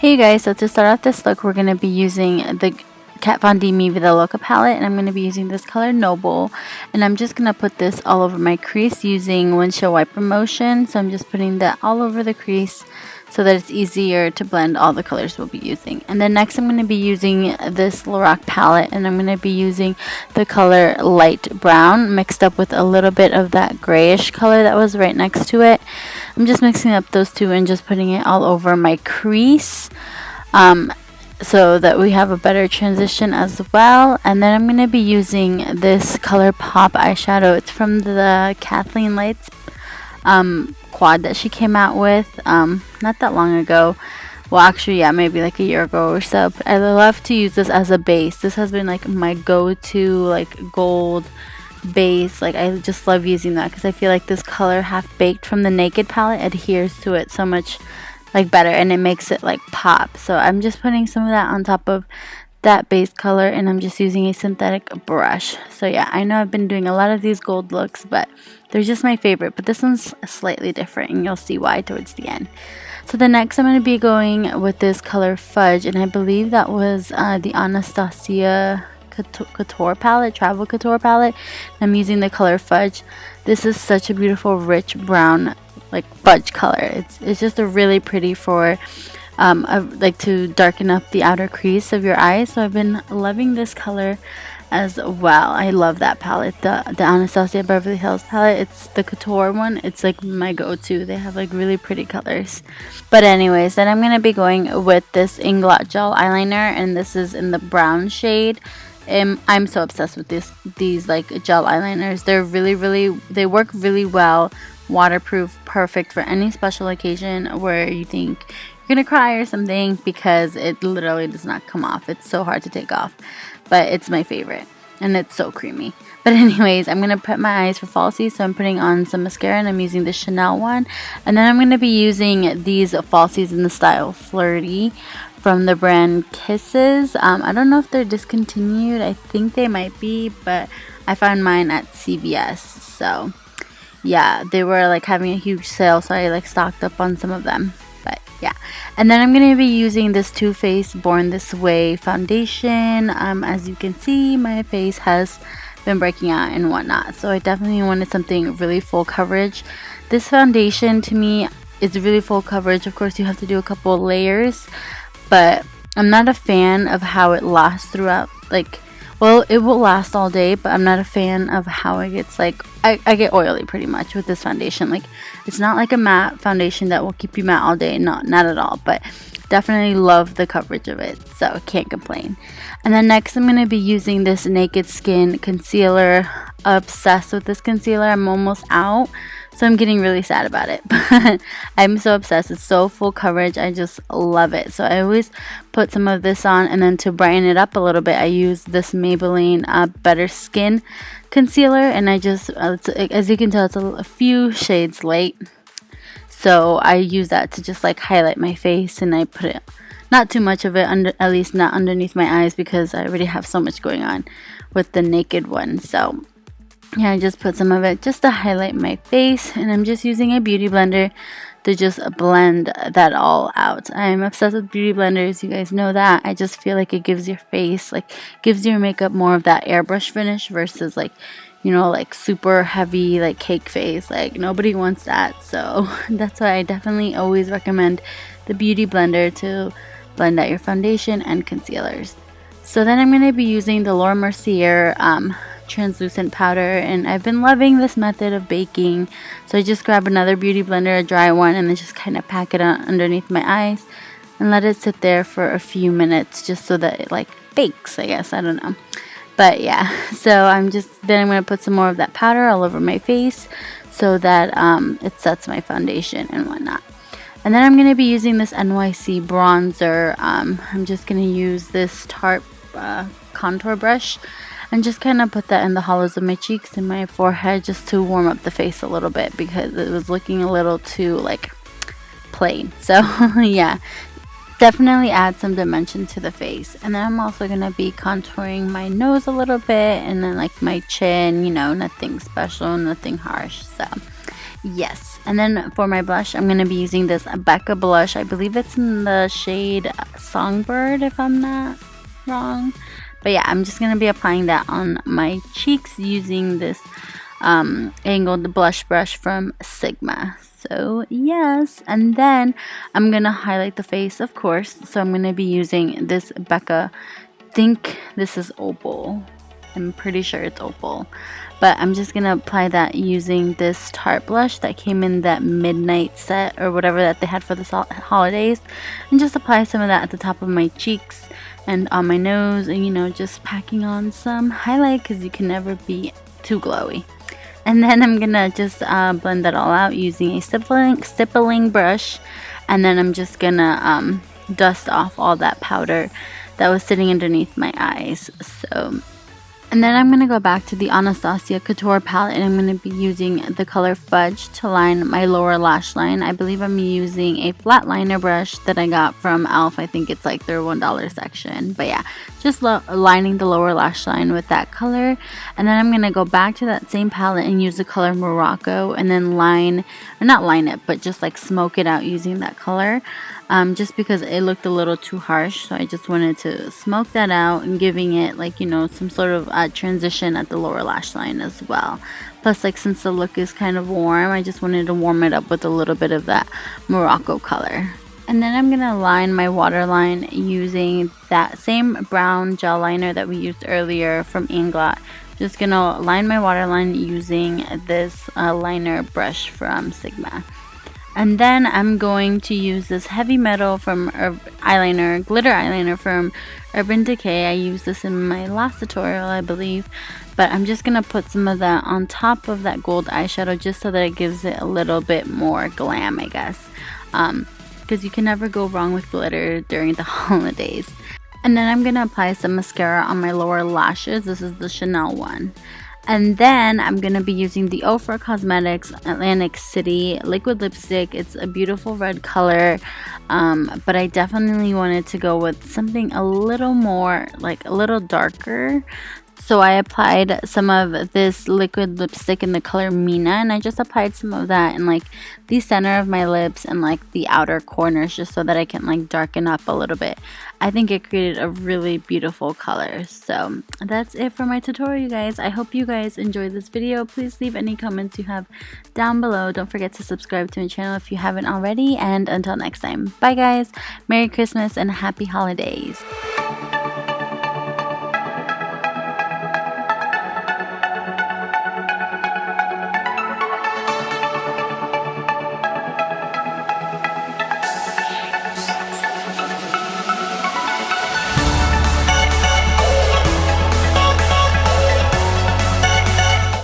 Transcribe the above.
Hey you guys, so to start off this look, we're going to be using the Kat Von D Vida Loca palette, and I'm going to be using this color Noble, and I'm just going to put this all over my crease using windshield wiper motion. So I'm just putting that all over the crease so that it's easier to blend all the colors we'll be using. And then next I'm going to be using this Lorac palette, and I'm going to be using the color light brown mixed up with a little bit of that grayish color that was right next to it. I'm just mixing up those two and just putting it all over my crease so that we have a better transition as well. And then I'm going to be using this color Pop eyeshadow. It's from the KathleenLights quad that she came out with not that long ago. Well, actually, yeah, maybe like a year ago or so. But I love to use this as a base. This has been like my go-to like gold base. Like, I just love using that because I feel like this color Half Baked from the Naked palette adheres to it so much like better, and it makes it like pop. So I'm just putting some of that on top of that base color, and I'm just using a synthetic brush. So yeah, I know I've been doing a lot of these gold looks, but they're just my favorite. But this one's slightly different, and you'll see why towards the end. So the next I'm going to be going with this color Fudge, and I believe that was the Anastasia Couture palette, Travel Couture palette. I'm using the color Fudge. This is such a beautiful rich brown like fudge color. It's just a really pretty for like to darken up the outer crease of your eyes. So I've been loving this color as well. I love that palette, the Anastasia Beverly Hills palette. It's the Couture one. It's like my go-to. They have like really pretty colors. But anyways, then I'm gonna be going with this Inglot Gel Eyeliner, and this is in the brown shade. I'm so obsessed with these like gel eyeliners. They're they work really well, waterproof, perfect for any special occasion where you think you're gonna cry or something, because it literally does not come off. It's so hard to take off, but it's my favorite, and it's so creamy. But anyways, I'm gonna prep my eyes for Falsies, so I'm putting on some mascara, and I'm using the Chanel one, and then I'm gonna be using these Falsies in the style Flirty from the brand Kisses. I don't know if they're discontinued. I think they might be, but I found mine at CVS. So yeah, they were like having a huge sale, so I like stocked up on some of them. But yeah, and then I'm gonna be using this Too Faced Born This Way foundation. As you can see, my face has been breaking out and whatnot, so I definitely wanted something really full coverage. This foundation to me is really full coverage. Of course, you have to do a couple of layers, but I'm not a fan of how it lasts throughout. Like, well, it will last all day, but I'm not a fan of how it gets like, I get oily pretty much with this foundation. Like, it's not like a matte foundation that will keep you matte all day. Not at all, but definitely love the coverage of it, so can't complain. And then next I'm going to be using this Naked Skin concealer. Obsessed with this concealer. I'm almost out, so I'm getting really sad about it, but I'm so obsessed. It's so full coverage. I just love it. So I always put some of this on, and then to brighten it up a little bit, I use this Maybelline Better Skin concealer, and I just, as you can tell, it's a few shades light. So I use that to just like highlight my face, and I put it, not too much of it, at least not underneath my eyes, because I already have so much going on with the Naked one. So yeah, I just put some of it just to highlight my face, and I'm just using a beauty blender to just blend that all out. I'm obsessed with beauty blenders, you guys know that. I just feel like it gives your face, like gives your makeup more of that airbrush finish versus like, you know, like super heavy like cake face. Like, nobody wants that. So that's why I definitely always recommend the beauty blender to blend out your foundation and concealers. So then I'm going to be using the Laura Mercier translucent powder, and I've been loving this method of baking. So I just grab another beauty blender, a dry one, and then just kind of pack it on underneath my eyes and let it sit there for a few minutes just so that it like bakes, I guess. I don't know. But yeah, so I'm going to put some more of that powder all over my face so that it sets my foundation and whatnot. And then I'm going to be using this NYC bronzer. I'm just going to use this Tarte contour brush and just kind of put that in the hollows of my cheeks and my forehead just to warm up the face a little bit, because it was looking a little too like plain. So yeah, definitely add some dimension to the face. And then I'm also going to be contouring my nose a little bit, and then like my chin, you know, nothing special, nothing harsh. So Yes, and then for my blush, I'm going to be using this Becca blush. I believe it's in the shade Songbird, if I'm not wrong. But yeah, I'm just going to be applying that on my cheeks using this angled blush brush from Sigma. So yes, and then I'm going to highlight the face, of course. So I'm going to be using this Becca, I think this is Opal. I'm pretty sure it's Opal. But I'm just going to apply that using this Tarte blush that came in that midnight set or whatever that they had for the holidays. And just apply some of that at the top of my cheeks and on my nose. And, you know, just packing on some highlight because you can never be too glowy. And then I'm going to just blend that all out using a stippling brush. And then I'm just going to dust off all that powder that was sitting underneath my eyes. And then I'm going to go back to the Anastasia Couture palette, and I'm going to be using the color Fudge to line my lower lash line. I believe I'm using a flat liner brush that I got from e.l.f. I think it's like their $1 section. But yeah, just lining the lower lash line with that color. And then I'm going to go back to that same palette and use the color Morocco and then not line it, but just like smoke it out using that color. Just because it looked a little too harsh, so I just wanted to smoke that out and giving it like, you know, some sort of transition at the lower lash line as well. Plus, like, since the look is kind of warm, I just wanted to warm it up with a little bit of that Morocco color. And then I'm going to line my waterline using that same brown gel liner that we used earlier from Inglot. Just going to line my waterline using this liner brush from Sigma. And then I'm going to use this heavy metal from glitter eyeliner from Urban Decay. I used this in my last tutorial, I believe. But I'm just going to put some of that on top of that gold eyeshadow just so that it gives it a little bit more glam, I guess. Because you can never go wrong with glitter during the holidays. And then I'm going to apply some mascara on my lower lashes. This is the Chanel one. And then I'm going to be using the Ofra Cosmetics Atlantic City liquid lipstick. It's a beautiful red color, but I definitely wanted to go with something a little more, like a little darker. So I applied some of this liquid lipstick in the color Mina, and I just applied some of that in like the center of my lips and like the outer corners just so that I can like darken up a little bit. I think it created a really beautiful color. So that's it for my tutorial, you guys. I hope you guys enjoyed this video. Please leave any comments you have down below. Don't forget to subscribe to my channel if you haven't already, and until next time, bye guys, Merry Christmas and Happy Holidays.